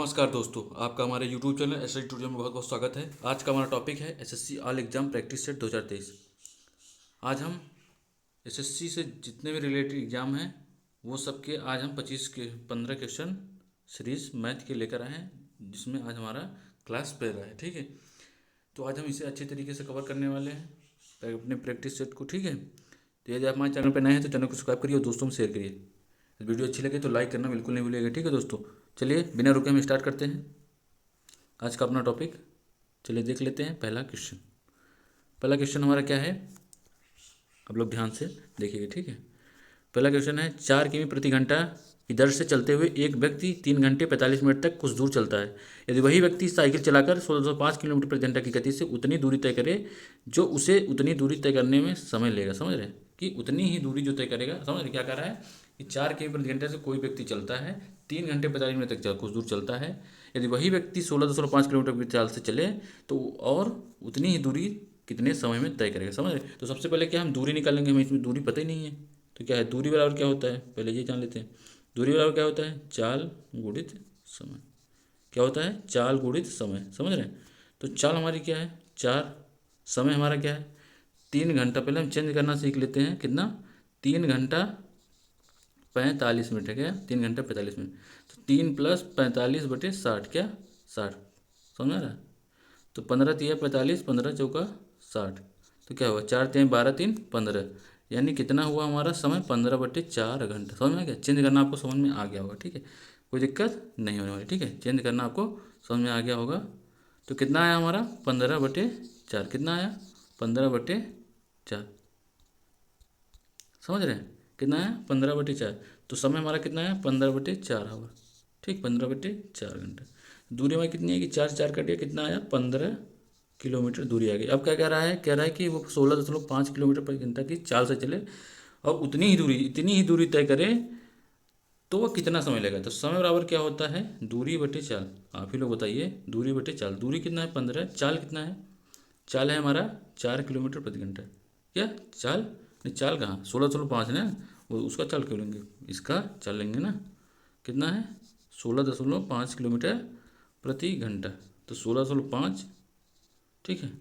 नमस्कार दोस्तों, आपका हमारे यूट्यूब चैनल एसएससी ट्यूटोरियल में बहुत बहुत स्वागत है। आज का हमारा टॉपिक है SSC all exam practice set 2023। आज हम एसएससी से जितने भी रिलेटेड एग्जाम हैं वो सब के आज हम 15 क्वेश्चन सीरीज मैथ के लेकर आए हैं, जिसमें आज हमारा क्लास पहला है। ठीक है, तो आज हम इसे अच्छे तरीके से कवर करने वाले हैं अपने प्रैक्टिस सेट को। ठीक है, तो यदि आप हमारे चैनल पर नए हैं तो चैनल को सब्सक्राइब करिए और दोस्तों में शेयर करिए। वीडियो अच्छी लगे तो लाइक करना बिल्कुल नहीं भूलिएगा। ठीक है दोस्तों, चलिए बिना रुके हम स्टार्ट करते हैं आज का अपना टॉपिक। चलिए देख लेते हैं पहला क्वेश्चन। पहला क्वेश्चन हमारा क्या है, आप लोग ध्यान से देखिएगा। ठीक है, पहला क्वेश्चन है 4 किमी प्रति घंटा की दर से चलते हुए एक व्यक्ति 3 घंटे 45 मिनट तक कुछ दूर चलता है। यदि वही व्यक्ति साइकिल चलाकर 1605 किलोमीटर प्रति घंटा की गति से उतनी दूरी तय करे जो उसे उतनी दूरी तय करने में समय लेगा। समझ रहे हैं कि उतनी ही दूरी जो तय करेगा। समझ रहे क्या कर रहा है कि 4 किमी प्रति घंटे से कोई व्यक्ति चलता है, 3 घंटे 45 मिनट तक कुछ दूर चलता है। यदि वही व्यक्ति 16.5 किलोमीटर की चाल से चले तो और उतनी ही दूरी कितने समय में तय करेगा। समझ रहे, तो सबसे पहले क्या हम दूरी निकालेंगे, हमें इसमें दूरी पता ही नहीं है। तो क्या है, दूरी बराबर क्या होता है पहले ये जान लेते हैं। दूरी बराबर क्या होता है, चाल गुणित समय। क्या होता है, चाल गुणित समय। समझ रहे हैं, तो चाल हमारी क्या है 4, समय हमारा क्या है 3 घंटा। पहले हम चेंज करना सीख लेते हैं, कितना 3 घंटा 45 मिनट है क्या, 3 घंटा 45 मिनट। तो 3 + 45 बटे 60, क्या 60। समझ में आ रहा है, तो 15 × 3 = 45, 15 × 4 = 60। तो क्या हुआ 4 × 3 = 12, 3 = 15, यानी कितना हुआ हमारा समय 15/4 घंटा। समझ में आ गया, चेंज करना आपको समझ में आ गया होगा। ठीक है, कोई दिक्कत नहीं होने वाली। ठीक है, चेंज करना आपको समझ में आ गया होगा। तो कितना आया हमारा 15/4, कितना आया 15/4। समझ रहे हैं, कितना है 15/4। तो समय हमारा कितना है 15/4 आवर। ठीक, 15/4 घंटा। दूरी हमारी कितनी है कि 4 4 कट गया, कितना आया 15 किलोमीटर दूरी आ गई। अब क्या कह रहा है, कह रहा है कि वो 16.5 किलोमीटर प्रति घंटा की चाल से चले और इतनी ही दूरी तय करे तो वह कितना समय लगेगा। तो समय बराबर क्या होता है, दूरी बटे चाल। आप ही लोग बताइए, दूरी बटे चाल। दूरी कितना है 15, चाल कितना है, चाल है हमारा 4 किलोमीटर प्रति घंटा। क्या चाल नहीं, चाल कहाँ 16.5 ना, वो उसका चाल क्यों लेंगे, इसका चाल लेंगे ना। कितना है 16.5 किलोमीटर प्रति घंटा। तो 16.5, ठीक है,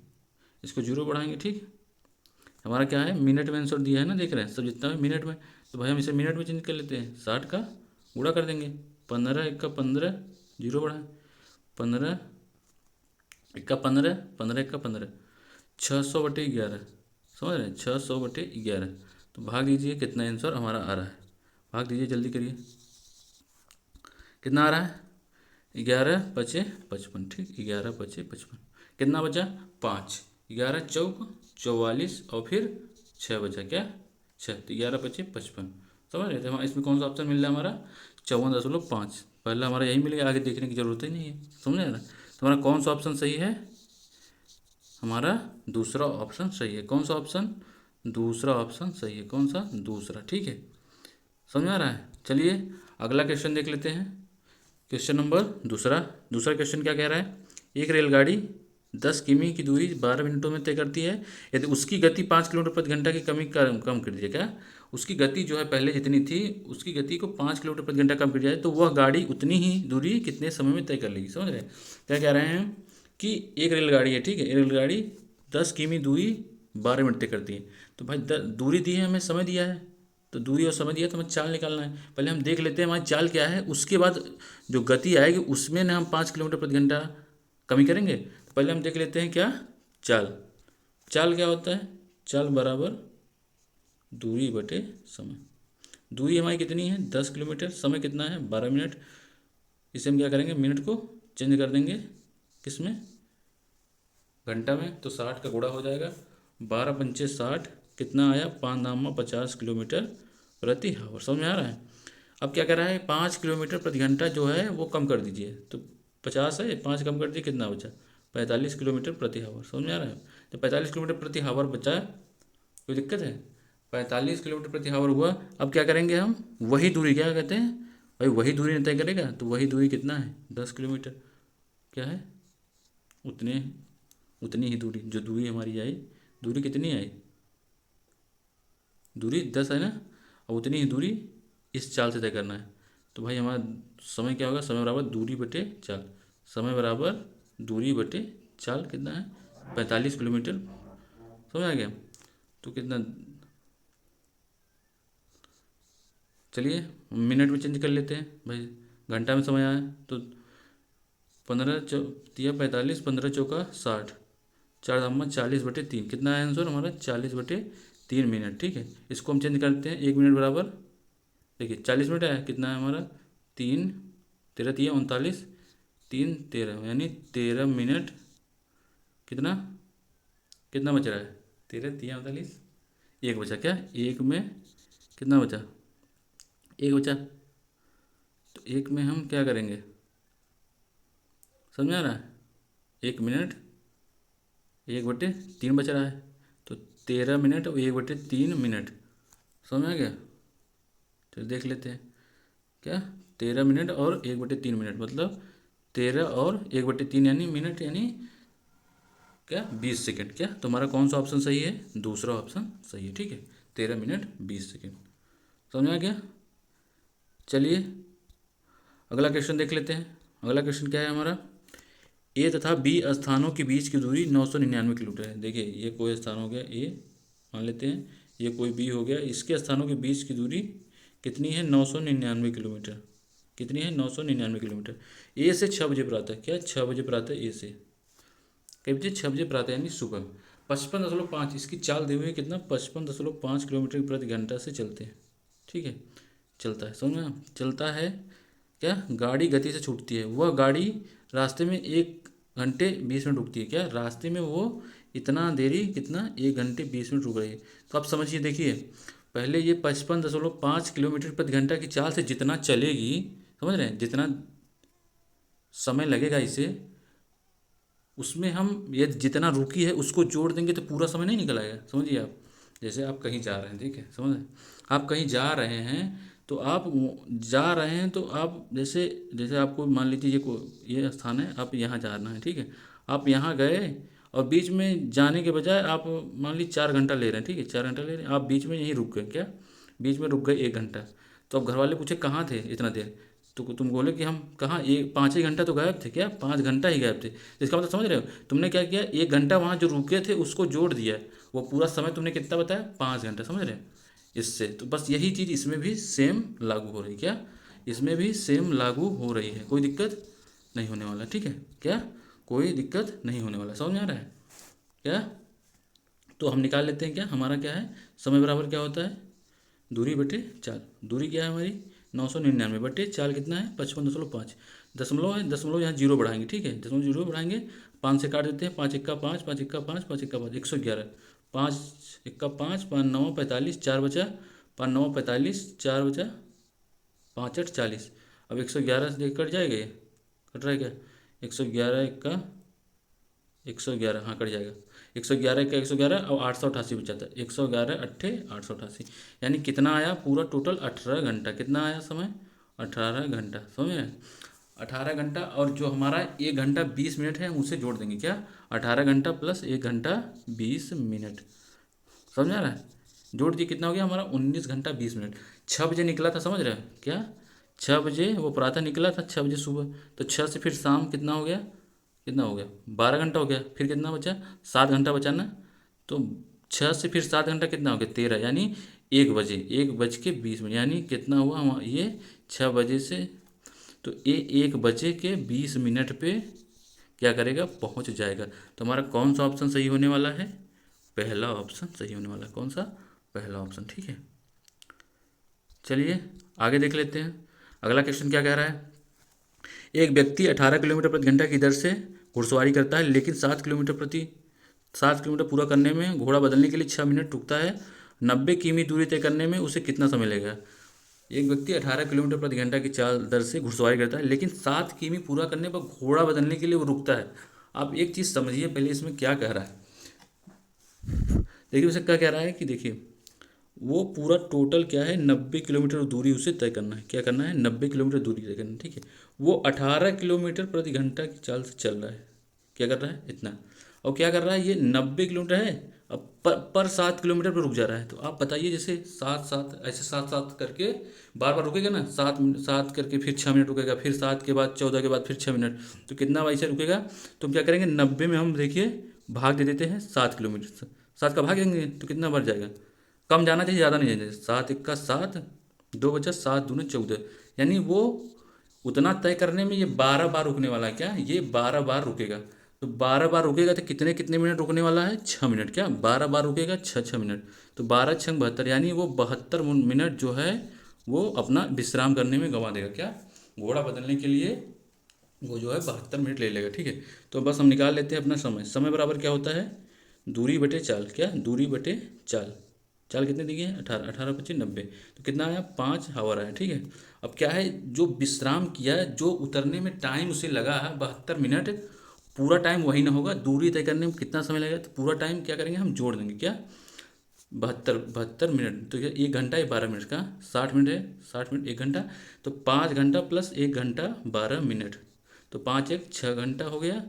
इसको 0 बढ़ाएंगे। ठीक, हमारा क्या है मिनट में आंसर दिया है ना, देख रहे हैं सब जितना है मिनट में। तो भाई हम इसे मिनट में चेंज कर लेते हैं, 60 का गुणा कर देंगे, 15 × 1 = 15, 0 बढ़ाएं, 15 × 1 = 15, 15 × 1 = 15, 600/11। समझ रहे हैं, 600/11। तो भाग दीजिए कितना आंसर हमारा आ रहा है, भाग दीजिए जल्दी करिए। कितना आ रहा है 11 × 5 = 55। ठीक, 11 × 5 = 55। कितना बचा 5, 11 × 4 = 44 और फिर 6 बचा, क्या 6। तो 11 × 5 = 55। समझ रहे थे हम, इसमें कौन सा ऑप्शन मिल रहा है हमारा 54.5। पहला हमारा यही मिलेगा, आगे देखने की जरूरत ही नहीं है। समझ रहे ना, तो हमारा कौन सा ऑप्शन सही है, हमारा दूसरा ऑप्शन सही है। कौन सा ऑप्शन, दूसरा ऑप्शन सही है। कौन सा, दूसरा। ठीक है, समझ में आ रहा है। चलिए अगला क्वेश्चन देख लेते हैं। क्वेश्चन नंबर दूसरा क्वेश्चन क्या कह रहा है, एक रेलगाड़ी 10 किमी की दूरी 12 मिनटों में तय करती है। यदि उसकी गति 5 किलोमीटर प्रति घंटा की कम कर दीजिए। क्या, उसकी गति जो है पहले जितनी थी उसकी गति को 5 किलोमीटर प्रति घंटा कम कर दिया जाए तो वह गाड़ी उतनी ही दूरी कितने समय में तय कर लेगी। समझ रहे हैं, क्या कह रहे हैं कि एक रेलगाड़ी है। ठीक है, रेलगाड़ी 10 किमी दूरी 12 मिनट तय करती है। तो भाई दूरी दी है, हमें समय दिया है, तो दूरी और समय दिया तो हमें चाल निकालना है। पहले हम देख लेते हैं हमारी चाल क्या है, उसके बाद जो गति आएगी उसमें ना हम 5 किलोमीटर प्रति घंटा कमी करेंगे। तो पहले हम देख लेते हैं क्या चाल। चाल क्या होता है, चाल बराबर दूरी बटे समय। दूरी हमारी कितनी है 10 किलोमीटर, समय कितना है 12 मिनट। इसे हम क्या करेंगे, मिनट को चेंज कर देंगे किस में, घंटा में। तो 60 का गुणा हो जाएगा, 12 × 5 = 60, कितना आया 5 नामा 50 किलोमीटर प्रति आवर। समझ में आ रहा है। अब क्या कर रहा है 5 किलोमीटर प्रति घंटा जो है वो कम कर दीजिए। तो 50 है, 5 कम कर दीजिए, कितना बचा 45 किलोमीटर प्रति आवर। समझ में आ रहा है, तो 45 किलोमीटर प्रति आवर बचा, कोई दिक्कत है, 45 किलोमीटर प्रति आवर हुआ। अब क्या करेंगे हम, वही दूरी क्या कहते हैं भाई, वही दूरी तय करेगा। तो वही दूरी कितना है 10 किलोमीटर, क्या है उतनी ही दूरी, जो दूरी हमारी आई, दूरी कितनी आई, दूरी 10 है ना, और उतनी ही दूरी इस चाल से तय करना है। तो भाई हमारा समय क्या होगा, समय बराबर दूरी बटे चाल, समय बराबर दूरी बटे चाल कितना है 45 किलोमीटर। समझ आ गया। तो कितना, चलिए मिनट में चेंज कर लेते हैं भाई, घंटा में समय आया तो 15 × 45, 15 × 4 = 60, 4 × 40/3 कितना है आंसर हमारा 40/3 मिनट। ठीक है, इसको हम चेंज करते हैं, 1 मिनट बराबर देखिए 40 मिनट आया, कितना है हमारा 3 13 3 39, 3 13 यानी 13 मिनट, कितना कितना बच रहा है 13 3 39, एक बचा क्या, एक में कितना बचा, एक बचा। तो एक में हम क्या करेंगे, समझ आ रहा है, 1 मिनट 1/3 बच रहा है, तो 13 मिनट और 1/3 मिनट। समझ आ गया। चलिए देख लेते हैं क्या, 13 मिनट और 1/3 मिनट मतलब 13 और 1/3 यानी मिनट, यानी क्या 20 सेकेंड। क्या तुम्हारा कौन सा ऑप्शन सही है, दूसरा ऑप्शन सही है। ठीक है, 13 मिनट 20 सेकेंड। समझ आ गया। चलिए अगला क्वेश्चन देख लेते हैं। अगला क्वेश्चन क्या है हमारा, ए तथा बी स्थानों के बीच की दूरी 999 किलोमीटर है। देखिए ये कोई स्थान हो गया ए, मान लेते हैं ये कोई बी हो गया, इसके स्थानों के बीच की दूरी कितनी है 999 किलोमीटर। कितनी है 999 किलोमीटर। ए से 6 बजे प्रातः, क्या 6 बजे प्रातः ए से, कई बजे 6 बजे प्रातः यानी सुबह 55.5, इसकी चाल दी हुई है कितना 55.5 किलोमीटर प्रति घंटा से चलते हैं। ठीक है, चलता है, समझ में चलता है। क्या गाड़ी गति से छूटती है, वह गाड़ी रास्ते में 1 घंटे 20 मिनट रुकती है। क्या रास्ते में वो इतना देरी, कितना 1 घंटे 20 मिनट रुक रही है। तो आप समझिए, देखिए पहले ये 55.5 किलोमीटर प्रति घंटा की चाल से जितना चलेगी, समझ रहे हैं, जितना समय लगेगा इसे, उसमें हम ये जितना रुकी है उसको जोड़ देंगे तो पूरा समय नहीं निकल आएगा। समझिए आप, जैसे आप कहीं जा रहे हैं, ठीक है, समझ रहे हैं, आप कहीं जा रहे हैं तो आप जा रहे हैं तो आप जैसे जैसे आपको मान लीजिए ये स्थान है, आप यहाँ जाना है, ठीक है, आप यहाँ गए और बीच में जाने के बजाय आप मान लीजिए 4 घंटा ले रहे हैं, ठीक है, 4 घंटा ले रहे हैं, आप बीच में यहीं रुक गए, क्या बीच में रुक गए 1 घंटा। तो अब घर वाले पूछे कहाँ थे इतना देर, तो तुम बोले कि हम कहाँ, 5 ही घंटा तो गायब थे, क्या 5 घंटा ही गायब थे। इसका मतलब समझ रहे हो, तुमने क्या किया, 1 घंटा वहाँ जो रुके थे उसको जोड़ दिया, वो पूरा समय तुमने कितना बताया 5 घंटा। समझ रहे हो, इससे तो बस यही चीज़ इसमें भी सेम लागू हो रही है। क्या इसमें भी सेम लागू हो रही है, कोई दिक्कत नहीं होने वाला। ठीक है, क्या कोई दिक्कत नहीं होने वाला, समझ में आ रहा है क्या। तो हम निकाल लेते हैं, क्या हमारा क्या है, समय बराबर क्या होता है दूरी बटे चाल। दूरी क्या है हमारी 999 बटे चाल कितना है 55.5, दशमलव है, दशमलव यहाँ जीरो बढ़ाएंगे, ठीक है, दशमलव जीरो बढ़ाएंगे, 5 से काट देते हैं, 5 × 1 = 5, 5 × 1 = 5, 5 × 1 = 5, 111, 5 × 1 = 5, 5 × 9 = 45, 4 बचा, 5 × 9 = 45, 4 बचा, 5 × 8 = 40। अब 111 से कट जाएगा, ये कट रहा है क्या, 111 का 111, हाँ कट जाएगा, 111 का 111 और 888 बचा था, 111 अट्ठे 888, यानी कितना आया पूरा टोटल 18 घंटा। कितना आया समय 18 घंटा। समझ में 18 घंटा, और जो हमारा 1 घंटा 20 मिनट है उसे जोड़ देंगे, क्या 18 घंटा + 1 घंटा 20 मिनट। समझ आ रहा है, जोड़ दिए कितना हो गया हमारा 19 घंटा 20 मिनट। 6 बजे निकला था, समझ रहे हो क्या, 6 बजे वो प्रातः निकला था, 6 बजे सुबह, तो 6 से फिर शाम कितना हो गया, कितना हो गया 12 घंटा हो गया, फिर कितना बचा 7 घंटा बचा ना। तो 6 से फिर 7 घंटा कितना हो गया 13, यानी 1 बजे 1 बज के 20 मिनट, यानी कितना हुआ ये 6 बजे से, तो ये 1 बजे के 20 मिनट पे क्या करेगा पहुंच जाएगा। तो हमारा कौन सा ऑप्शन सही होने वाला है, पहला ऑप्शन सही होने वाला है। कौन सा, पहला ऑप्शन। ठीक है, चलिए आगे देख लेते हैं। अगला क्वेश्चन क्या कह रहा है, एक व्यक्ति 18 किलोमीटर प्रति घंटा की दर से घुड़सवारी करता है, लेकिन 7 किलोमीटर पूरा करने में घोड़ा बदलने के लिए 6 मिनट रुकता है। 90 किमी दूरी तय करने में उसे कितना समय लगेगा। एक व्यक्ति 18 किलोमीटर प्रति घंटा की चाल दर से घुड़सवारी करता है, लेकिन 7 किमी पूरा करने पर घोड़ा बदलने के लिए वो रुकता है। आप एक चीज़ समझिए पहले, इसमें क्या कह रहा है, देखिए उसे क्या कह रहा है कि देखिए वो पूरा टोटल क्या है 90 किलोमीटर दूरी उसे तय करना है। क्या करना है 90 किलोमीटर दूरी तय करना है, ठीक है। वो 18 किलोमीटर प्रति घंटा की चाल से चल रहा है, क्या कर रहा है इतना, और क्या कर रहा है ये 90 किलोमीटर है अब पर 7 किलोमीटर पर रुक जा रहा है, तो आप बताइए जैसे सात सात ऐसे सात सात करके बार बार रुकेगा ना, 7 करके फिर 6 मिनट रुकेगा, फिर 7 के बाद 14 के बाद फिर 6 मिनट, तो कितना वैसे रुकेगा। तो हम क्या करेंगे, 90 में हम देखिए भाग दे देते हैं 7 किलोमीटर, 7 का भाग देंगे तो कितना बढ़ जाएगा, कम जाना चाहिए ज़्यादा नहीं जाना चाहिए। 7 1 का 7, 2 बचा 7 दूने 14, यानी वो उतना तय करने में ये 12 बार रुकने वाला है। क्या ये 12 बार रुकेगा, तो 12 बार रुकेगा तो कितने कितने मिनट रुकने वाला है, 6 मिनट। क्या 12 बार रुकेगा, 6 6 मिनट, तो 12 6 72, यानी वो 72 मिनट जो है वो अपना विश्राम करने में गंवा देगा। क्या घोड़ा बदलने के लिए वो जो है 72 मिनट ले लेगा। ठीक है, तो बस हम निकाल लेते हैं अपना समय। समय बराबर क्या होता है, दूरी बटे चाल। क्या दूरी बटे चाल, चाल कितने दी है, 18, 18 25 90, तो कितना आया, 5 आवर आया। ठीक है, अब क्या है, जो विश्राम किया है, जो उतरने में टाइम उसे लगा है 72 मिनट, पूरा टाइम वही ना होगा, दूरी तय करने में कितना समय लगेगा, तो पूरा टाइम क्या करेंगे हम जोड़ देंगे। क्या 72 72 मिनट, तो क्या 1 घंटा या 12 मिनट का 60 मिनट है, 60 मिनट 1 घंटा, तो 5 घंटा प्लस 1 घंटा 12 मिनट, तो 5 1 6 घंटा हो गया,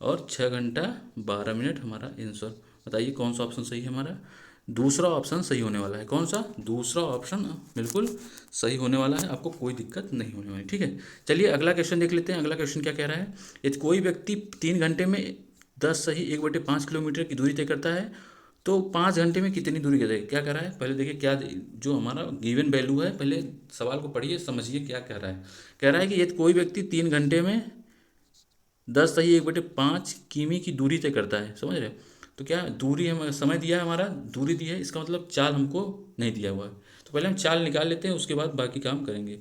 और 6 घंटा 12 मिनट हमारा आंसर। बताइए कौन सा ऑप्शन सही है हमारा, दूसरा ऑप्शन सही होने वाला है। कौन सा, दूसरा ऑप्शन बिल्कुल सही होने वाला है, आपको कोई दिक्कत नहीं होने वाली। ठीक है, चलिए अगला क्वेश्चन देख लेते हैं। अगला क्वेश्चन क्या कह रहा है, यदि कोई व्यक्ति 3 घंटे में 10 = 1/5 किलोमीटर की दूरी तय करता है, तो 5 घंटे में कितनी दूरी करेगा। क्या कह रहा है, पहले देखिए क्या जो हमारा गिवन वैल्यू है, पहले सवाल को पढ़िए समझिए क्या कह रहा है। कह रहा है कि यदि कोई व्यक्ति 3 घंटे में 10^1/5 किमी की दूरी तय करता है, समझ रहे हो। तो क्या दूरी हम समय दिया है हमारा, दूरी दी है, इसका मतलब चाल हमको नहीं दिया हुआ है। तो पहले हम चाल निकाल लेते हैं, उसके बाद बाकी काम करेंगे।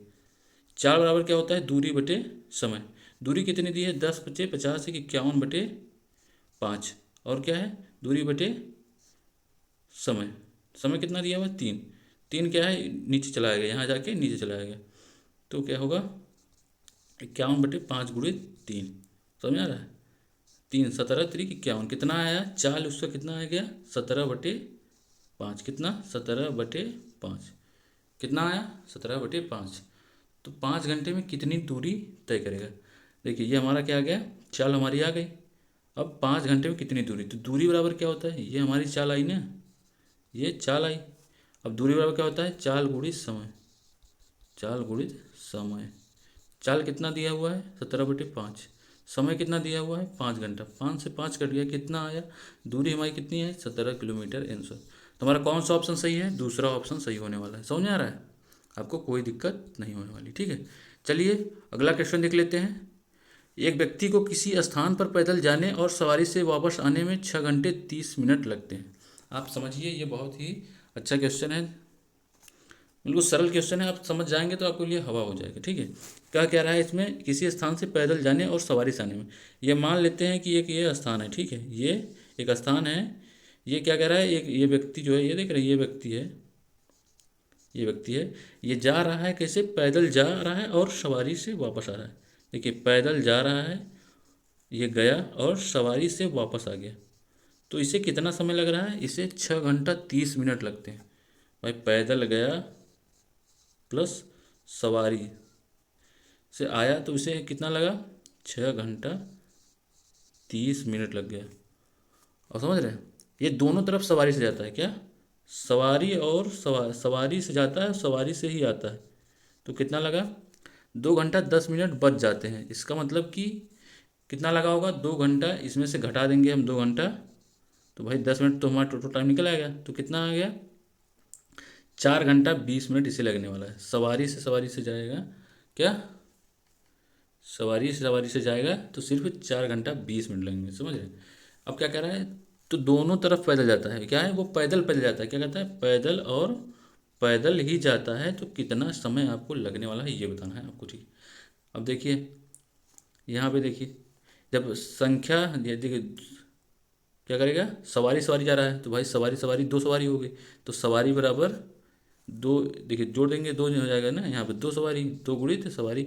चाल बराबर क्या होता है, दूरी बटे समय। दूरी कितनी दी है, 10 × 50 = 51/5, और क्या है दूरी बटे समय। समय कितना दिया हुआ है, 3, 3 क्या है नीचे चला आएगा, यहाँ जाके नीचे चला आएगा, तो क्या होगा 51/5 × 3, समझ आ रहा है। 3 17 3 51, कितना आया चाल उसका, कितना आ गया 17/5, कितना 17/5, कितना आया 17/5, तो 5 घंटे में कितनी दूरी तय करेगा। देखिए ये हमारा क्या आ गया, चाल हमारी आ गई। अब 5 घंटे में कितनी दूरी, तो दूरी बराबर क्या होता है, ये हमारी चाल आई ना, ये चाल आई। अब दूरी बराबर क्या होता है, चाल गुणित समय, चाल गुणित समय। चाल कितना दिया हुआ है 17/5, समय कितना दिया हुआ है 5 घंटा, 5 से 5 कट गया, कितना आया, दूरी हमारी कितनी है 17 किलोमीटर आंसर। तो हमारा कौन सा ऑप्शन सही है, दूसरा ऑप्शन सही होने वाला है। समझ में आ रहा है, आपको कोई दिक्कत नहीं होने वाली। ठीक है, चलिए अगला क्वेश्चन देख लेते हैं। एक व्यक्ति को किसी स्थान पर पैदल जाने और सवारी से वापस आने में 6 घंटे 30 मिनट लगते हैं। आप समझिए ये बहुत ही अच्छा क्वेश्चन है, बिल्कुल सरल क्वेश्चन है, आप समझ जाएंगे तो आपके लिए हवा हो जाएगा। ठीक है, क्या कह रहा है इसमें, किसी स्थान से पैदल जाने और सवारी से आने में, ये मान लेते हैं कि एक ये स्थान है। ठीक है, ये एक स्थान है, ये क्या कह रहा है, एक ये व्यक्ति जो है, ये देख रहे हैं ये व्यक्ति है, ये व्यक्ति है, ये जा रहा है कैसे, पैदल जा रहा है और सवारी से वापस आ रहा है। देखिए पैदल जा रहा है, ये गया और सवारी से वापस आ गया, तो इसे कितना समय लग रहा है, इसे 6 घंटा 30 मिनट लगते हैं। भाई पैदल गया प्लस सवारी से आया, तो इसे कितना लगा 6 घंटा 30 मिनट लग गया। और समझ रहे हैं, ये दोनों तरफ सवारी से जाता है। क्या सवारी और सवारी से जाता है, सवारी से ही आता है, तो कितना लगा 2 घंटा 10 मिनट बच जाते हैं। इसका मतलब कि कितना लगा होगा, 2 घंटा इसमें से घटा देंगे हम 2 घंटा, तो भाई 10 मिनट तो हमारा टोटल टाइम निकल आएगा, तो कितना आ गया 4 घंटा 20 मिनट इसे लगने वाला है। सवारी से जाएगा, क्या सवारी से जाएगा तो सिर्फ 4 घंटा 20 मिनट लगेंगे, समझ रहे। अब क्या कह रहा है, तो दोनों तरफ पैदल जाता है, क्या है वो पैदल पैदल जाता है, क्या कहता है पैदल, और पैदल ही जाता है, तो कितना समय आपको लगने वाला है ये बताना है आपको। ठीक, अब देखिए यहाँ पे देखिए, जब संख्या ये देखिए क्या करेगा, सवारी सवारी जा रहा है, तो भाई सवारी सवारी 2 सवारी हो गई, तो सवारी बराबर 2, देखिए जोड़ देंगे 2 हो जाएगा ना, यहाँ पे 2 सवारी, 2 × सवारी,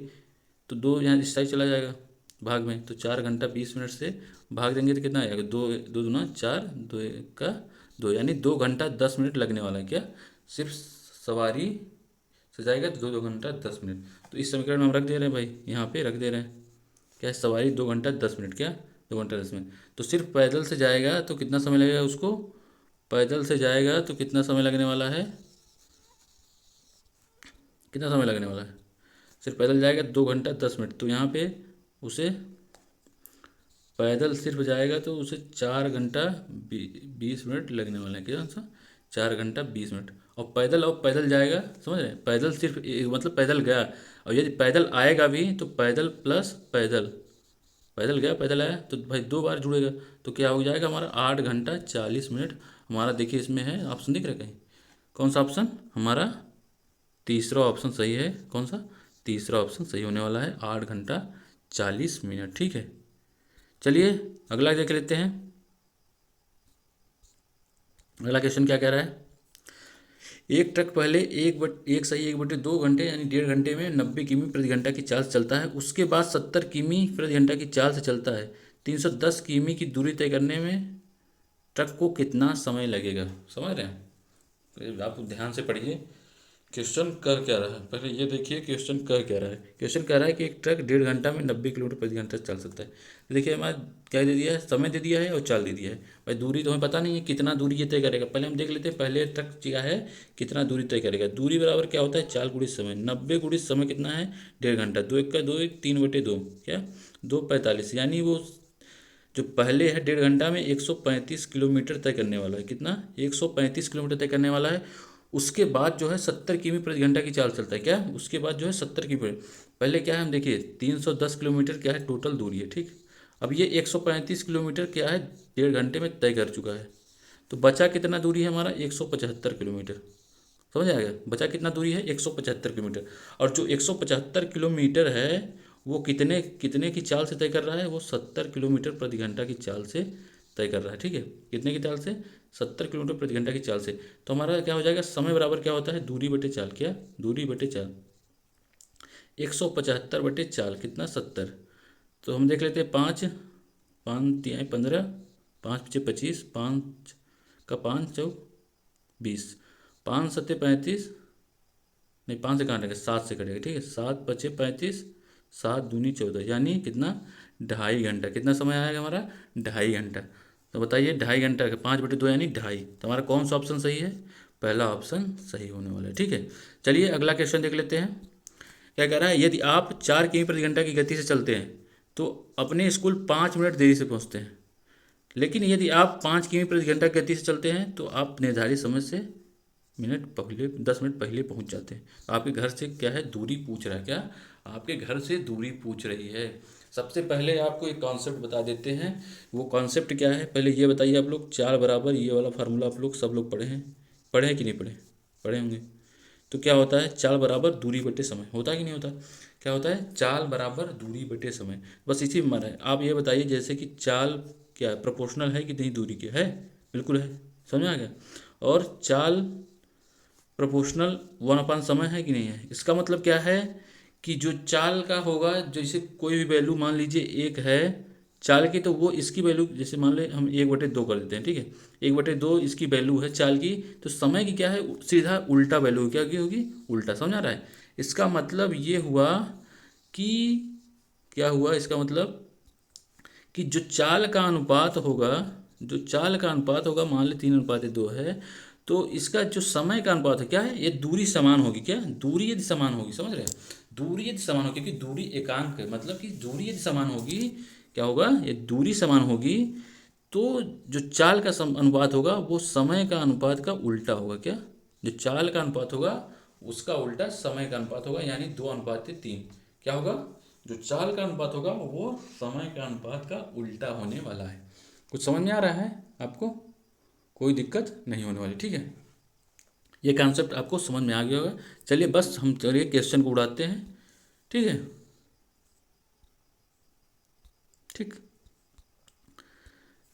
तो 2 यहाँ इस साइड चला जाएगा भाग में, तो 4 घंटा 20 मिनट से भाग देंगे तो कितना आएगा, 2 2 दूना 4, 2 1 का 2, यानी 2 घंटा 10 मिनट लगने वाला है। क्या सिर्फ सवारी से जाएगा तो 2 घंटा 10 मिनट, तो इस समीकरण में हम रख दे रहे हैं भाई, यहाँ पे रख दे रहे हैं, क्या है सवारी 2 घंटा 10 मिनट, क्या 2 घंटा 10 मिनट, तो सिर्फ पैदल से जाएगा तो कितना समय लगेगा उसको पैदल से जाएगा तो कितना समय लगने वाला है, कितना समय लगने वाला है, सिर्फ पैदल जाएगा 2 घंटा 10 मिनट, तो यहाँ पे उसे पैदल सिर्फ जाएगा तो उसे 4 घंटा 20 मिनट लगने वाले हैं, क्या सा 4 घंटा 20 मिनट। और पैदल जाएगा, समझ रहे हैं, पैदल सिर्फ मतलब पैदल गया, और यदि पैदल आएगा भी तो पैदल प्लस पैदल, पैदल गया पैदल आया तो भाई 2 बार जुड़ेगा, तो क्या हो जाएगा हमारा 8 घंटा 40 मिनट। हमारा देखिए इसमें है ऑप्शन दिख रहा है कहीं, कौन सा ऑप्शन हमारा, तीसरा ऑप्शन सही है। कौन सा, तीसरा ऑप्शन सही होने वाला है, 8 घंटा 40 मिनट। ठीक है, चलिए अगला देख लेते हैं। अगला क्वेश्चन क्या कह रहा है, एक ट्रक पहले 1/2 घंटे यानी 1.5 घंटे में 90 किमी प्रति घंटा की चाल से चलता है, उसके बाद 70 किमी प्रति घंटा की चाल से चलता है, 310 किमी की दूरी तय करने में ट्रक को कितना समय लगेगा। समझ रहे हैं, तो आप ध्यान से पढ़िए क्वेश्चन कर क्या रहा है। पहले ये देखिए क्वेश्चन कर क्या रहा है। क्वेश्चन कह रहा है कि एक ट्रक 1.5 घंटा में 90 किलोमीटर प्रति घंटा चल सकता है। देखिए हमारा क्या दे दिया है, समय दे दिया है और चाल दे दिया है। भाई दूरी तो हमें पता नहीं है कितना दूरी ये तय करेगा, पहले हम देख लेते हैं पहले ट्रक क्या है, कितना दूरी तय करेगा। दूरी बराबर क्या होता है, चाल गुणित समय, 90 गुणित समय कितना है 1.5 घंटा, 2 1 3/2 क्या 2 45, यानी वो जो पहले है 1.5 घंटा में 135 किलोमीटर तय करने वाला है। कितना, 135 किलोमीटर तय करने वाला है। उसके बाद जो है 70 किमी प्रति घंटा की चाल चलता है, क्या उसके बाद जो है 70 किमी, पहले क्या है हम देखिए 310 किलोमीटर क्या है टोटल दूरी है, ठीक। अब ये 135 किलोमीटर क्या है 1.5 घंटे में तय कर चुका है, तो बचा कितना दूरी है हमारा 175 किलोमीटर। समझ आएगा, बचा कितना दूरी है 175 किलोमीटर। और जो 175 किलोमीटर है वो कितने कितने की चाल से तय कर रहा है, वो 70 किलोमीटर प्रति घंटा की चाल से तय कर रहा है। ठीक है, कितने की चाल से, 70 किलोमीटर प्रति घंटा की चाल से। तो हमारा क्या हो जाएगा, समय बराबर क्या होता है दूरी बटे चाल, क्या दूरी बटे चाल, 175/4 कितना 70। तो हम देख लेते हैं 5 5 3 15, 5 5 25, 5 का 5 चौ 20, 5 7 35, नहीं 5 से कहाँ कटेगा 7 से कटेगा, ठीक है 7 5 35, 7 दूनी 14, यानी कितना 2.5 घंटा। कितना समय आएगा हमारा 2.5 घंटा। तो बताइए 2.5 घंटा का 5/2 यानी 2.5, तो हमारा कौन सा ऑप्शन सही है, पहला ऑप्शन सही होने वाला है। ठीक है, चलिए अगला क्वेश्चन देख लेते हैं। क्या कह रहा है, यदि आप 4 किमी प्रति घंटा की गति से चलते हैं तो अपने स्कूल 5 मिनट देरी से पहुंचते हैं, लेकिन यदि आप 5 किमी प्रति घंटा की गति से चलते हैं तो आप निर्धारित समय से 10 मिनट पहले पहुंच जाते हैं। आपके घर से क्या है दूरी पूछ रहा है, क्या आपके घर से दूरी पूछ रही है। सबसे पहले आपको एक कॉन्सेप्ट बता देते हैं, वो कॉन्सेप्ट क्या है पहले ये बताइए आप लोग। चाल बराबर, ये वाला फार्मूला आप लोग सब लोग पढ़े हैं कि नहीं पढ़े, पढ़े होंगे। तो क्या होता है, चाल बराबर दूरी बटे समय, होता है कि नहीं होता, क्या होता है चाल बराबर दूरी बटे समय, बस इसी में माना है। आप ये बताइए जैसे कि चाल क्या प्रोपोर्शनल है कि नहीं दूरी के, है बिल्कुल है, समझ आ गया। और चाल प्रोपोर्शनल 1/समय है कि नहीं है, इसका मतलब क्या है कि जो चाल का होगा, जैसे कोई भी वैल्यू मान लीजिए 1 है चाल की, तो वो इसकी वैल्यू जैसे मान ले हम 1/2 कर देते हैं, ठीक है 1/2 इसकी वैल्यू है चाल की, तो समय की क्या है सीधा उल्टा वैल्यू क्या की होगी, उल्टा। समझ आ रहा है, इसका मतलब ये हुआ कि क्या हुआ, इसका मतलब कि जो चाल का अनुपात होगा, जो चाल का अनुपात होगा मान ले 3:2 है, तो इसका जो समय का अनुपात है क्या है, ये दूरी समान होगी, क्या दूरी यदि समान होगी, समझ रहे हैं, दूरी यदि समान होगी, क्योंकि दूरी एकांक है, मतलब कि दूरी यदि समान होगी क्या होगा, ये दूरी समान होगी तो जो चाल का अनुपात होगा वो समय का अनुपात का उल्टा होगा, क्या जो चाल का अनुपात होगा उसका उल्टा समय का अनुपात होगा, यानी 2:3 क्या होगा, जो चाल का अनुपात होगा वो समय का अनुपात का उल्टा होने वाला है। कुछ समझ में आ रहा है आपको, कोई दिक्कत नहीं होने वाली, ठीक है, ये कॉन्सेप्ट आपको समझ में आ गया होगा। चलिए बस हम चलिए क्वेश्चन को उड़ाते हैं, ठीक है, ठीक।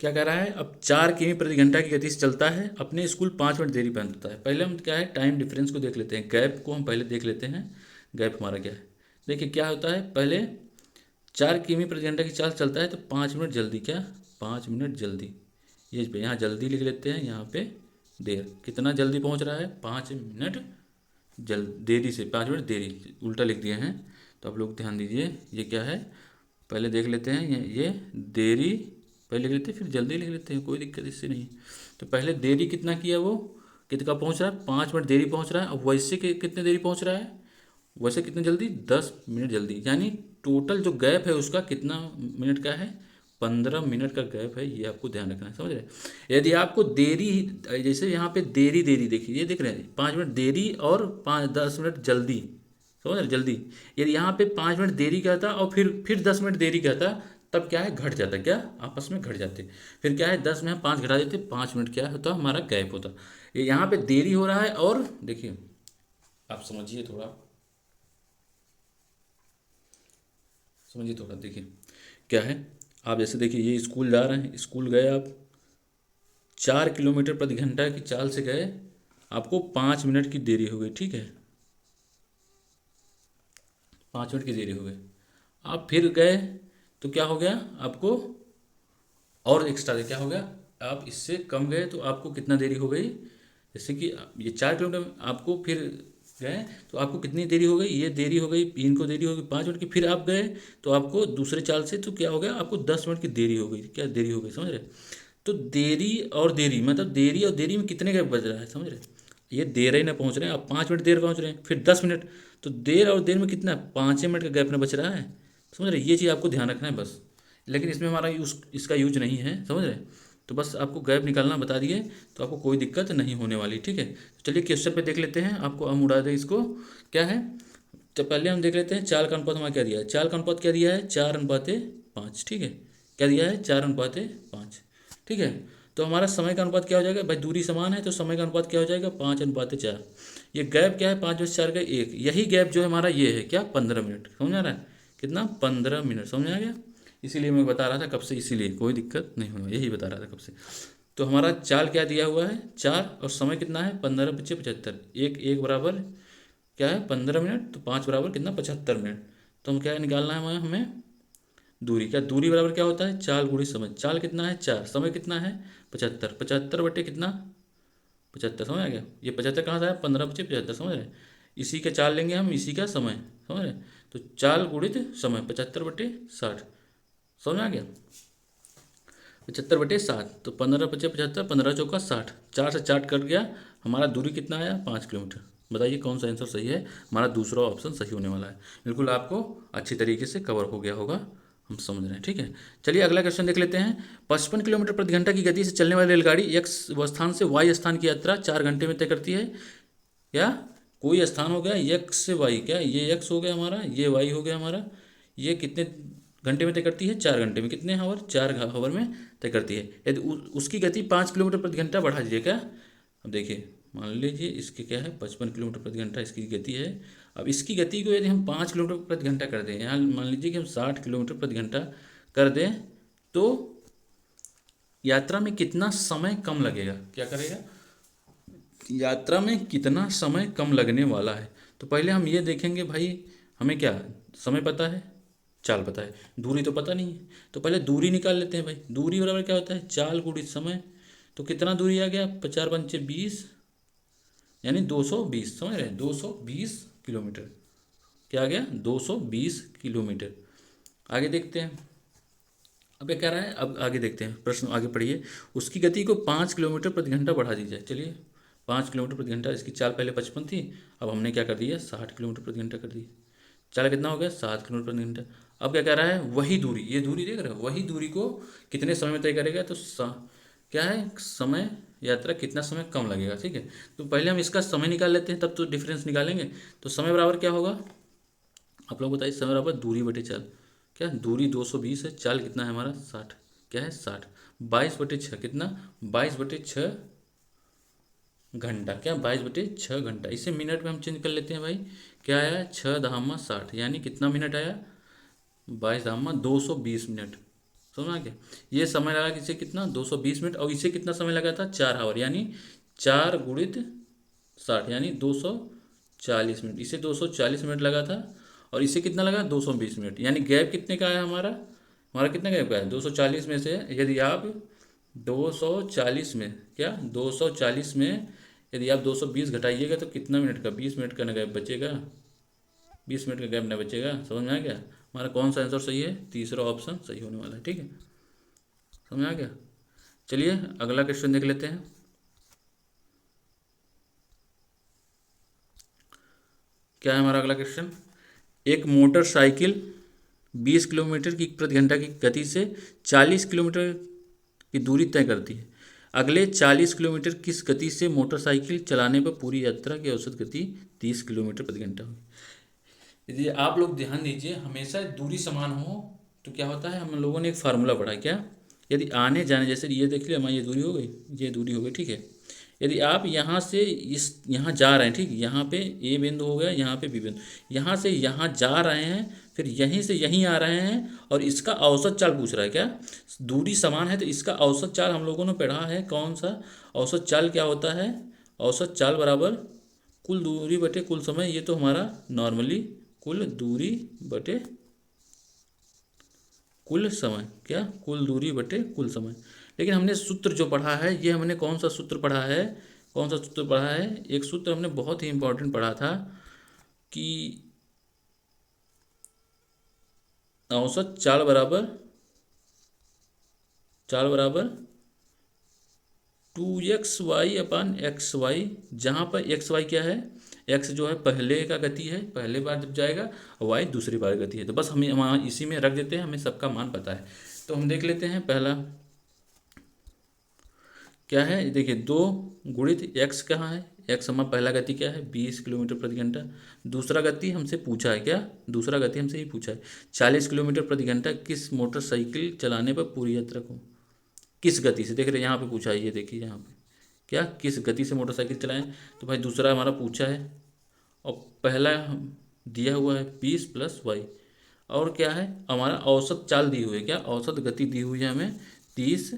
क्या कह रहा है, अब 4 किमी प्रति घंटा की गति से चलता है, अपने स्कूल 5 मिनट देरी पहुंचता है। पहले हम क्या है टाइम डिफरेंस को देख लेते हैं, गैप को हम पहले देख लेते हैं, गैप हमारा क्या है। देखिए क्या होता है, पहले 4 किमी प्रति घंटा की चाल चलता है तो 5 मिनट जल्दी, क्या 5 मिनट जल्दी, ये पे यहाँ जल्दी लिख लेते हैं, यहाँ पे देर, कितना जल्दी पहुँच रहा है 5 मिनट देरी से, 5 मिनट देरी उल्टा लिख दिए हैं। तो आप लोग ध्यान दीजिए ये क्या है, पहले देख लेते हैं ये देरी पहले लिख लेते हैं फिर जल्दी लिख लेते हैं, कोई दिक्कत इससे नहीं। तो पहले देरी कितना किया वो, कितना पहुंच रहा है, 5 मिनट देरी पहुंच रहा है। अब वैसे कितने देरी पहुंच रहा है, वैसे कितने जल्दी, 10 मिनट जल्दी। यानी टोटल जो गैप है उसका कितना मिनट का है, 15 मिनट का गैप है। ये आपको ध्यान रखना है, समझ रहे हैं। यदि आपको देरी, जैसे यहाँ पे देरी देरी देखिए, ये देख रहे हैं 5 मिनट देरी और 5-10 मिनट जल्दी, समझ रहे, जल्दी। यदि यहाँ पे 5 मिनट देरी कहता और फिर 10 मिनट देरी कहता, तब क्या है, घट जाता, क्या आपस में घट जाते। फिर क्या है, 10 में हम 5 घटा देते, 5 मिनट क्या होता, हमारा गैप होता। ये यहाँ पे देरी हो रहा है, और देखिए आप समझिए थोड़ा, समझिए थोड़ा, देखिए क्या है। आप जैसे देखिए, ये स्कूल जा रहे हैं, स्कूल गए आप, 4 किलोमीटर प्रति घंटा की चाल से गए, आपको 5 मिनट की देरी हो गई, ठीक है, 5 मिनट की देरी हो गई। आप फिर गए तो क्या हो गया आपको, और एक्स्ट्रा दे क्या हो गया, आप इससे कम गए तो आपको कितना देरी हो गई। जैसे कि ये 4 किलोमीटर आपको फिर गए तो आपको कितनी देरी हो गई, ये देरी हो गई, इनको देरी हो गई 5 मिनट की। फिर आप गए तो आपको दूसरे चाल से तो क्या हो गया, आपको 10 मिनट की देरी हो गई, क्या देरी हो गई, समझ रहे। तो देरी और देरी, मतलब देरी और देरी में कितने गैप बच रहा है, समझ रहे। ये देर ही ना पहुंच रहे हैं आप, 5 मिनट देर पहुंच रहे हैं, फिर 10 मिनट, तो देर और देर में कितना, 5 मिनट का गैप ना बच रहा है, समझ रहे। ये चीज़ आपको ध्यान रखना है बस। लेकिन इसमें हमारा इसका यूज नहीं है, समझ रहे। तो बस आपको गैप निकालना बता दिए, तो आपको कोई दिक्कत नहीं होने वाली, ठीक है। तो चलिए क्वेश्चन पे देख लेते हैं, आपको हम उड़ा दें इसको, क्या है। तो पहले हम देख लेते हैं चाल का अनुपात हमारा क्या दिया है। चाल का अनुपात क्या दिया है, 4:5, ठीक है। क्या दिया है, 4:5, ठीक है। तो हमारा समय का अनुपात क्या हो जाएगा भाई, दूरी समान है तो समय का अनुपात क्या हो जाएगा, 5:4। ये गैप क्या है, 5/4 का 1, यही गैप जो है हमारा ये है क्या, 15 मिनट, समझ आ रहा है, कितना, 15 मिनट, समझ आ गया। इसीलिए मैं बता रहा था कब से, इसीलिए कोई दिक्कत नहीं होगा, यही बता रहा था कब से। तो हमारा चाल क्या दिया हुआ है, 4, और समय कितना है, 15×5 = 75, एक एक बराबर क्या है, 15 मिनट, तो 5 बराबर कितना, 75 मिनट। तो हम क्या निकालना है हमें दूरी, क्या दूरी बराबर क्या होता है, चाल गुणी समय। चाल कितना है 4, समय कितना है 75, 75 बटे कितना, 75, समझ आ गया। ये 75 कहाँ से आया, 15×5 = 75, समझ रहे। इसी का चाल लेंगे हम, इसी का समय, समझ रहे। तो चाल गुणित समय 75/60, समझ में आ गया, 75/60। तो 15×5 = 75, 15×4 = 60, 4 से 60 कट गया, हमारा दूरी कितना आया, 5 किलोमीटर। बताइए कौन सा आंसर सही है, हमारा दूसरा ऑप्शन सही होने वाला है। बिल्कुल आपको अच्छी तरीके से कवर हो गया होगा, हम समझ रहे हैं, ठीक है। चलिए अगला क्वेश्चन देख लेते हैं। 55 किलोमीटर प्रति घंटा की गति से चलने वाली रेलगाड़ी एक्स स्थान से वाई स्थान की यात्रा 4 घंटे में तय करती है। या कोई स्थान हो गया एक्स से वाई, क्या ये एक्स हो गया हमारा, ये वाई हो गया हमारा, ये कितने घंटे में तय करती है, 4 घंटे में, कितने हावर, 4 हावर में तय करती है। यदि उसकी गति 5 किलोमीटर प्रति घंटा बढ़ा दीजिए क्या। अब देखिए मान लीजिए इसके क्या है, 55 किलोमीटर प्रति घंटा इसकी गति है। अब इसकी गति को यदि हम 5 किलोमीटर प्रति घंटा कर दें, यहाँ मान लीजिए कि हम 60 किलोमीटर प्रति घंटा कर दें, तो यात्रा में कितना समय कम लगेगा, क्या करेगा, यात्रा में कितना समय कम लगने वाला है। तो पहले हम ये देखेंगे भाई, हमें क्या समय पता है, चाल पता है, दूरी तो पता नहीं है। तो पहले दूरी निकाल लेते हैं भाई। दूरी बराबर क्या होता है, चाल गुणित समय। तो कितना दूरी आ गया, 4×5 = 20, यानी 220, समझ रहे हैं, 220 किलोमीटर। क्या आ गया, 220 किलोमीटर। आगे देखते हैं, अब क्या कह रहा है, अब आगे देखते हैं, प्रश्न आगे पढ़िए। उसकी गति को 5 किलोमीटर प्रति घंटा बढ़ा दी जाए। चलिए 5 किलोमीटर प्रति घंटा, इसकी चाल पहले 55 थी, अब हमने क्या कर दिया, 60 किलोमीटर प्रति घंटा कर दी। चाल कितना हो गया, 7 किलोमीटर प्रति घंटा। अब क्या कह रहा है, वही दूरी, ये दूरी देख रहे हो, वही दूरी को कितने समय में तय करेगा। तो क्या है, समय यात्रा कितना समय कम लगेगा, ठीक है। तो पहले हम इसका समय निकाल लेते हैं, तब तो डिफरेंस निकालेंगे। तो समय बराबर क्या होगा, आप लोग बताइए, समय बराबर दूरी बटे चाल। क्या दूरी 220 है, चाल कितना है हमारा 60, क्या है 60, 22/6 कितना, 22/6 घंटा, क्या 22/6 घंटा। इसे मिनट में हम चेंज कर लेते हैं भाई, क्या आया, 6×60, यानी कितना मिनट आया, 22×220 मिनट, समझ आ गया। ये समय लगा किसे, कितना 220 मिनट, और इसे कितना समय लगा था, 4 हावर, यानी 4×60, यानी 240 मिनट। इसे 240 मिनट लगा था, और इसे कितना लगा, 220 मिनट। यानी गैप कितने का है हमारा, हमारा कितना गैप का है, 240 में से यदि आप 240 में, क्या 240 में यदि आप 220 घटाइएगा तो कितना मिनट का, 20 मिनट का ना गैप बचेगा, 20 मिनट का गैप ना बचेगा। समझ में आ गया, हमारा कौन सा आंसर सही है, तीसरा ऑप्शन सही होने वाला है, ठीक है, समझ में आ गया। चलिए अगला क्वेश्चन देख लेते हैं। क्या है हमारा अगला क्वेश्चन? एक मोटरसाइकिल 20 किलोमीटर की प्रति घंटा की गति से 40 किलोमीटर की दूरी तय करती है। अगले 40 किलोमीटर किस गति से मोटरसाइकिल चलाने पर पूरी यात्रा की औसत गति 30 किलोमीटर प्रति घंटा होगी। यदि आप लोग ध्यान दीजिए, हमेशा दूरी समान हो तो क्या होता है, हम लोगों ने एक फार्मूला पढ़ा क्या, यदि आने जाने, जैसे ये देख लिया हमारी ये दूरी हो गई, ये दूरी हो गई, ठीक है। यदि आप यहाँ से इस यहाँ जा रहे हैं, ठीक, यहाँ पे ए बिंदु हो गया, यहाँ पे बी बिंदु, यहाँ से यहाँ जा रहे हैं, फिर यहीं से यहीं आ रहे हैं, और इसका औसत चाल पूछ रहा है क्या, दूरी समान है तो इसका औसत चाल हम लोगों ने पढ़ा है कौन सा, औसत चाल क्या होता है, औसत चाल बराबर कुल दूरी बटे कुल समय। ये तो हमारा नॉर्मली कुल दूरी बटे कुल समय, क्या, कुल दूरी बटे कुल समय। लेकिन हमने सूत्र जो पढ़ा है, ये हमने कौन सा सूत्र पढ़ा है, कौन सा सूत्र पढ़ा है, एक सूत्र हमने बहुत ही इंपॉर्टेंट पढ़ा था कि औसत चाल बराबर 2xy/xy, जहाँ पर xy क्या है, x जो है पहले का गति है, पहले बार जब जाएगा, और y दूसरी बार गति है। तो बस हमें वहाँ इसी में रख देते हैं, हमें सबका मान पता है। तो हम देख लेते हैं पहला क्या है, देखिए 2 गुणित x कहाँ है, x हमारा पहला गति क्या है 20 किलोमीटर प्रति घंटा। दूसरा गति हमसे पूछा है क्या, दूसरा गति हमसे ही पूछा है 40 किलोमीटर प्रति घंटा किस मोटरसाइकिल चलाने पर पूरी यात्रा को, किस गति से, देख रहे हैं यहाँ पे पूछा है, ये देखिए यहाँ पे क्या, किस गति से मोटरसाइकिल चलाएं। तो भाई दूसरा हमारा पूछा है, और पहला दिया हुआ है 20 + y, और क्या है हमारा औसत चाल दी हुई है, क्या औसत गति दी हुई है हमें 30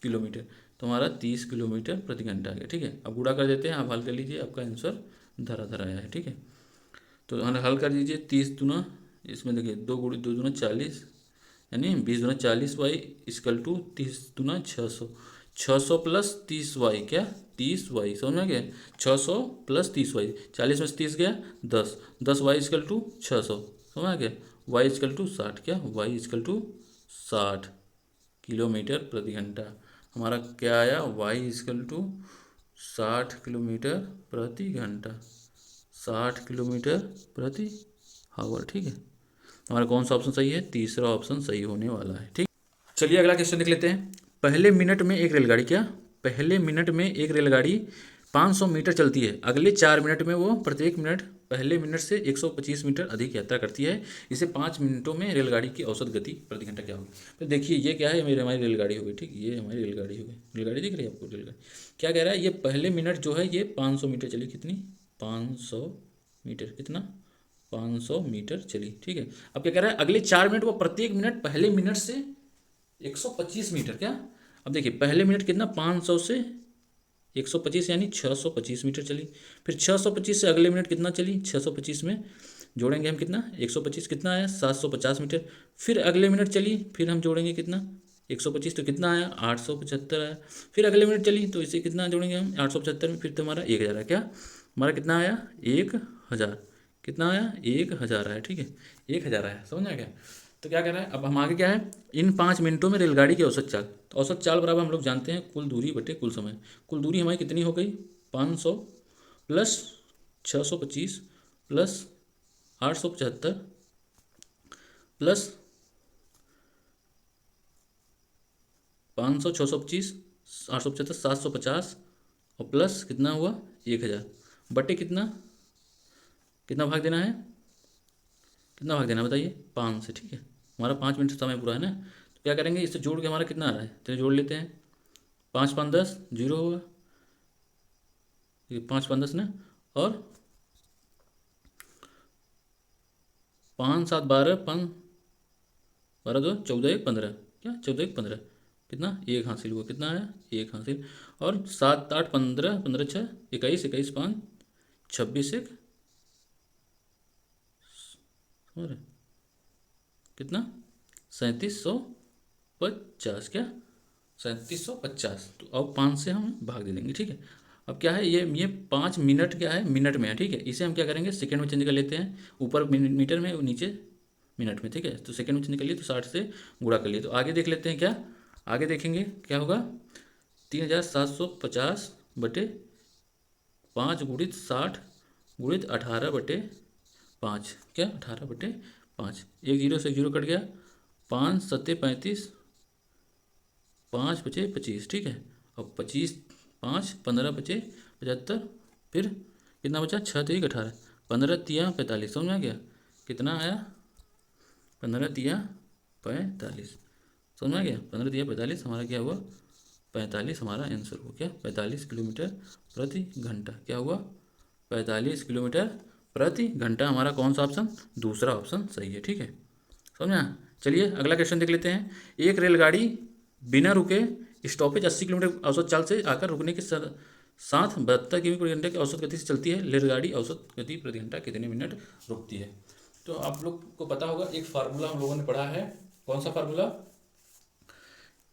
किलोमीटर। तो हमारा 30 किलोमीटर प्रति घंटा आ गया, ठीक है। अब गुणा कर देते हैं, आप हल कर लीजिए, आपका आंसर धरा आया है, ठीक है। तो हल कर दीजिए, 30 दूना, इसमें देखिए 2 गुणित 2 दूना 40, यानी 20 दूना 40y = 30 दूना 600, 600 + 30y, क्या 30y, समझ में गया, 600 + 30y, 40 में से 30 गया 10, 10y = 600, समझ में गया, y = 60, क्या y = 60 किलोमीटर प्रति घंटा। हमारा क्या आया, y = 60 किलोमीटर प्रति घंटा, 60 किलोमीटर प्रति आवर, ठीक है। हमारा कौन सा ऑप्शन सही है, तीसरा ऑप्शन सही होने वाला है, ठीक। चलिए अगला क्वेश्चन देख लेते हैं। पहले मिनट में एक रेलगाड़ी, क्या पहले मिनट में एक रेलगाड़ी 500 मीटर चलती है, अगले 4 मिनट में वो प्रत्येक मिनट पहले मिनट से 125 मीटर अधिक यात्रा करती है, इसे 5 मिनटों में रेलगाड़ी की औसत गति प्रति घंटा क्या होगी। तो देखिए ये क्या है, हमारी रेलगाड़ी हो गई, ठीक, ये हमारी रेलगाड़ी हो गई, रेलगाड़ी दिख रही है आपको, रेलगाड़ी क्या कह रहा है, ये पहले मिनट जो है ये 500 मीटर चली, कितनी 500 मीटर, कितना 500 मीटर चली, ठीक है। अब क्या कह रहा है, अगले 4 मिनट वो प्रत्येक मिनट पहले मिनट से 125 मीटर, क्या, अब देखिए पहले मिनट कितना 500 से 125 यानी 625 मीटर चली, फिर 625 से अगले मिनट कितना चली, 625 में जोड़ेंगे हम कितना 125, कितना आया 750 मीटर, फिर अगले मिनट चली, फिर हम जोड़ेंगे कितना 125, तो कितना आया 875 आया, फिर अगले मिनट चली तो इसे कितना जोड़ेंगे हम 875 में, फिर तो हमारा 1000 आया, क्या हमारा कितना आया 1000, कितना आया 1000 आया, ठीक है 1000 आया, समझ में क्या। तो क्या कह रहा है, अब हम आगे क्या है, इन 5 मिनटों में रेलगाड़ी की औसत चाल, तो औसत चाल बराबर हम लोग जानते हैं कुल दूरी बटे कुल समय। कुल दूरी हमारी कितनी हो गई 500 + 625 + 875 + 500 625 875 750, और प्लस कितना हुआ 1000 बटे कितना, कितना भाग देना है, कितना भाग देना है बताइए 5 से, ठीक है। हमारा 5 मिनट समय पूरा है ना, तो क्या करेंगे इससे जोड़ के हमारा कितना आ रहा है, चलिए जोड़ लेते हैं, 5 5 10 0 होगा, ये 5 5 10 ना, और 5 7 12 5 12 2 14 1 15, क्या 14 1 15, कितना 1 हासिल हुआ, कितना आया 1 हासिल, और 7 8 15 15 6 21 21 5 26 1 कितना 3750, क्या 3750, तो अब 5 से हम भाग दे देंगे, ठीक है। अब क्या है ये 5 मिनट क्या है मिनट में है, ठीक है, इसे हम क्या करेंगे सेकंड में चेंज कर लेते हैं, ऊपर मीटर में नीचे मिनट में, ठीक है। तो सेकंड में चेंज कर लिए तो 60 से गुणा कर लिए, तो आगे देख लेते हैं क्या, आगे देखेंगे क्या होगा, 3750 बटे 5 गुणित 60 गुणित 18/5, क्या 18/5, एक जीरो से एक जीरो कट गया, 5 सत्ते 35, 5 बचे 25, ठीक है। और 25 5 15 बचे 75, फिर कितना बचा, 6 तो 18, 15 तिया 45, समझ में आ गया कितना आया, 15 तिया 45, समझ में आ गया, 15 तिया 45 हमारा क्या हुआ, 45 हमारा आंसर हुआ, क्या 45 किलोमीटर प्रति घंटा, क्या हुआ 45 किलोमीटर प्रति घंटा, हमारा कौन सा ऑप्शन, दूसरा ऑप्शन सही है, ठीक है, समझा। चलिए अगला क्वेश्चन देख लेते हैं। एक रेलगाड़ी बिना रुके स्टॉपेज 80 किलोमीटर औसत चाल से आकर रुकने के साथ 72 किमी प्रति घंटे की औसत गति से चलती है। रेलगाड़ी औसत गति प्रति घंटा कितने मिनट रुकती है। तो आप लोग को पता होगा एक फार्मूला हम लोगों ने पढ़ा है, कौन सा फार्मूला,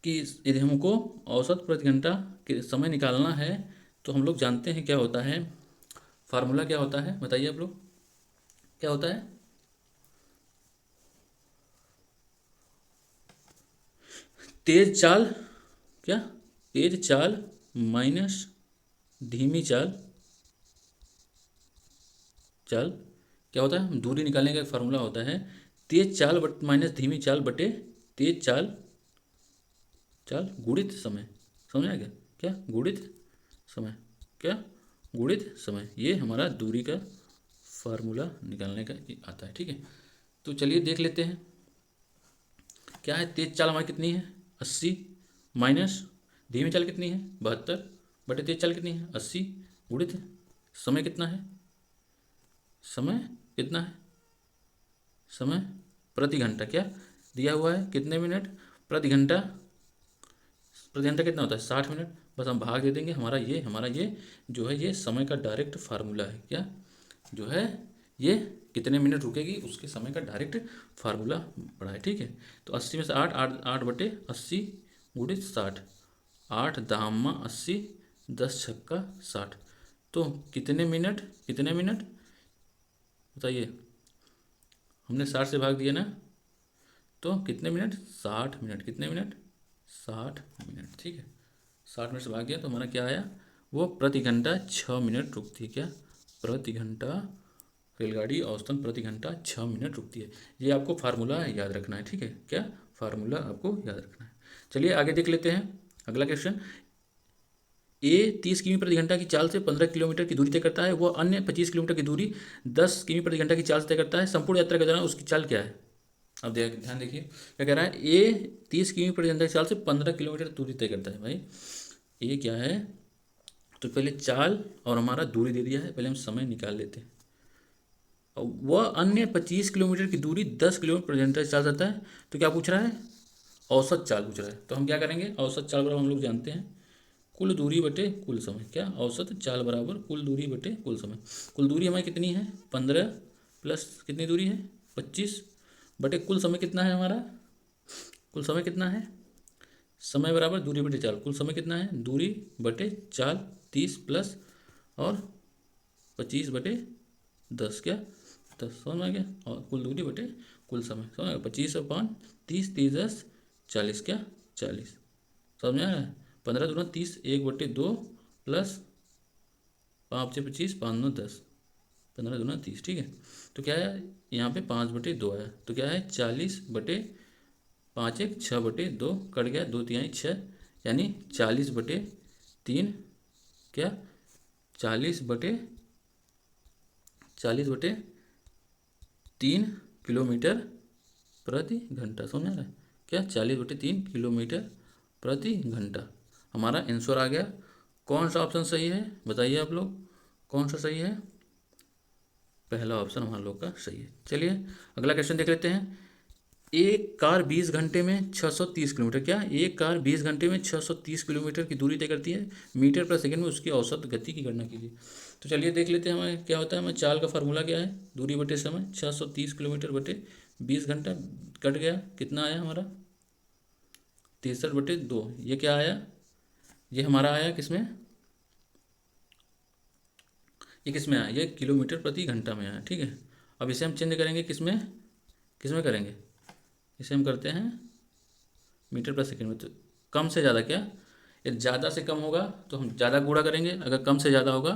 कि यदि हमको औसत प्रति घंटा के समय निकालना है तो हम लोग जानते हैं क्या होता है, फार्मूला क्या होता है, बताइए आप लोग क्या होता है। तेज चाल, क्या तेज चाल माइनस धीमी चाल, चाल क्या होता है, दूरी निकालने का एक फार्मूला होता है, तेज चाल बट माइनस धीमी चाल बटे तेज चाल चाल गुणित समय, समझ आ गया, क्या गुणित समय, क्या गुणित समय, ये हमारा दूरी का फार्मूला निकालने का आता है, ठीक है। तो चलिए देख लेते हैं क्या है, तेज चाल हमारी कितनी है 80, माइनस धीमी चाल कितनी है 72, बटे तेज चाल कितनी है 80, गुणित समय कितना है, समय कितना है, समय प्रति घंटा क्या दिया हुआ है, कितने मिनट प्रति घंटा, प्रति घंटा कितना होता है 60 मिनट, बस हम भाग दे देंगे, हमारा ये जो है ये समय का डायरेक्ट फार्मूला है, क्या जो है ये कितने मिनट रुकेगी उसके समय का डायरेक्ट फार्मूला पड़ा है, ठीक है। तो 80 में से 8 8 8 बटे 80 गुणित 60, 8 दामा 80, 10 छक्का 60, तो कितने मिनट बताइए, हमने 60 से भाग दिया ना, तो कितने मिनट 60 मिनट, कितने मिनट 60 मिनट, ठीक है। 60 मिनट से भाग गया तो हमारा क्या आया, वो प्रति घंटा 6 मिनट रुकती है, क्या प्रति घंटा रेलगाड़ी औसतन प्रति घंटा 6 मिनट रुकती है। ये आपको फार्मूला याद रखना है, ठीक है, क्या फार्मूला आपको याद रखना है। चलिए आगे देख लेते हैं अगला क्वेश्चन। ए 30 किमी प्रति घंटा की चाल से 15 किलोमीटर की दूरी तय करता है, वह अन्य 25 किलोमीटर की दूरी 10 किमी प्रति घंटा की चाल से तय करता है, संपूर्ण यात्रा के दौरान उसकी चाल क्या है। अब ध्यान देखिए क्या कह रहा है, ए 30 किमी प्रति घंटा की चाल से 15 किलोमीटर दूरी तय करता है। भाई ए क्या है, तो पहले चाल और हमारा दूरी दे दिया है, पहले हम समय निकाल लेते हैं। वह अन्य 25 किलोमीटर की दूरी 10 किलोमीटर प्रति घंटा से चाल जाता है, तो क्या पूछ रहा है, औसत चाल पूछ रहा है। तो हम क्या करेंगे, औसत चाल बराबर हम लोग जानते हैं कुल दूरी बटे कुल समय, क्या औसत चाल बराबर कुल दूरी बटे कुल समय। कुल दूरी हमारी कितनी है 15 प्लस कितनी दूरी है 25 बटे कुल समय कितना है हमारा, कुल समय कितना है, समय बराबर दूरी बटे चाल, कुल समय कितना है दूरी बटे चाल 30 प्लस और 25 बटे 10, क्या 10, समझ में आ गया, और कुल दूरी बटे कुल समय, समझ में 25 और 5 30 30 10 40, क्या 40, समझ में आ रहा है। 15 दूना 30, 1/2 प्लस 5 25 5 9 10, 15 दूना 30, ठीक है। तो क्या है यहाँ पे 5/2 आया, तो क्या है 40/5 1 6/2 कट गया, 2 3 6, यानी 40/3, क्या 40/3 किलोमीटर प्रति घंटा, समझ आ रहा है, क्या 40/3 किलोमीटर प्रति घंटा हमारा आंसर आ गया। कौन सा ऑप्शन सही है बताइए आप लोग, कौन सा सही है, पहला ऑप्शन हमारे लोग का सही है। चलिए अगला क्वेश्चन देख लेते हैं। एक कार 20 घंटे में 630 किलोमीटर, क्या एक कार 20 घंटे में 630 किलोमीटर की दूरी तय करती है, मीटर पर सेकंड में उसकी औसत गति की गणना कीजिए। तो चलिए देख लेते हैं हमें क्या होता है, हमें चाल का फार्मूला क्या है, दूरी बटे समय, 630 किलोमीटर बटे 20 घंटा, कट गया कितना आया हमारा 63/2, ये क्या आया, ये हमारा आया किसमें, ये किसमें आया, ये किलोमीटर प्रति घंटा में आया, ठीक है। अब इसे हम चेंज करेंगे किसमें करेंगे, इसे हम करते हैं मीटर पर सेकंड में, तो कम से ज़्यादा क्या, ये ज़्यादा से कम होगा तो हम ज़्यादा गुणा करेंगे, अगर कम से ज़्यादा होगा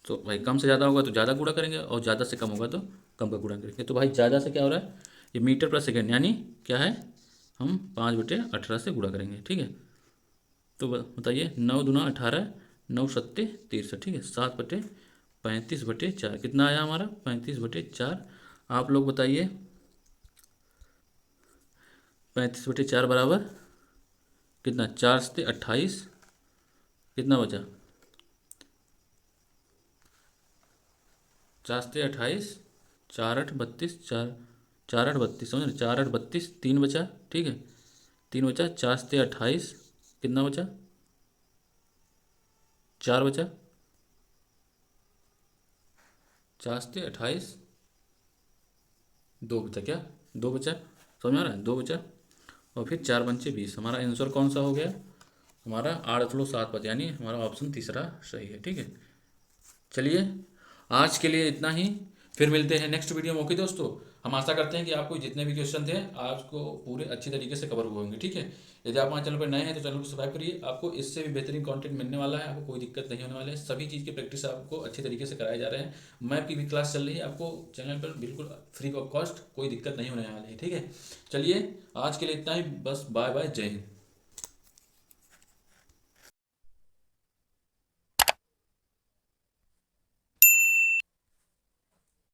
तो भाई कम से ज़्यादा होगा तो ज़्यादा गुणा करेंगे, और ज़्यादा से कम होगा तो कम का गुणा करेंगे। तो भाई ज़्यादा से क्या हो रहा है, ये मीटर पर सेकेंड यानी क्या है, हम 5/18 से गुणा करेंगे, ठीक है। तो बताइए, 9×2 = 18, 9×7 = 63, ठीक है। 7/35/4 कितना आया हमारा, 35/4। आप लोग बताइए, 35/4 बराबर कितना, 4×7 = 28, कितना बचा, 4×7 = 28, 4×8 = 32, 4×8 = 32, समझ रहे, 4×8 = 32, 3 बचा, ठीक है, 3 बचा, 4×7 = 28, कितना बचा, 4 बचा, 4×7 = 28, 2 बचा, क्या 2 बचा, समझ में आ रहा है, 2 बचा, और फिर 4×5 = 20। हमारा आंसर कौन सा हो गया, हमारा 8.75, यानी हमारा ऑप्शन तीसरा सही है, ठीक है। चलिए, आज के लिए इतना ही, फिर मिलते हैं नेक्स्ट वीडियो में। ओके दोस्तों, हम आशा करते हैं कि आपको जितने भी क्वेश्चन थे आपको पूरे अच्छी तरीके से कवर हुए होंगे, ठीक है। यदि आप हमारे चैनल पर नए हैं तो चैनल को सब्सक्राइब करिए, आपको इससे भी बेहतरीन कंटेंट मिलने वाला है, आपको कोई दिक्कत नहीं होने वाला है, सभी चीज़ की प्रैक्टिस आपको अच्छे तरीके से कराए जा रहे हैं। मैप की भी क्लास चल रही है, आपको चैनल पर बिल्कुल फ्री ऑफ कॉस्ट, कोई दिक्कत नहीं होने वाली है, ठीक है। चलिए, आज के लिए इतना ही, बस बाय बाय, जय हिंद।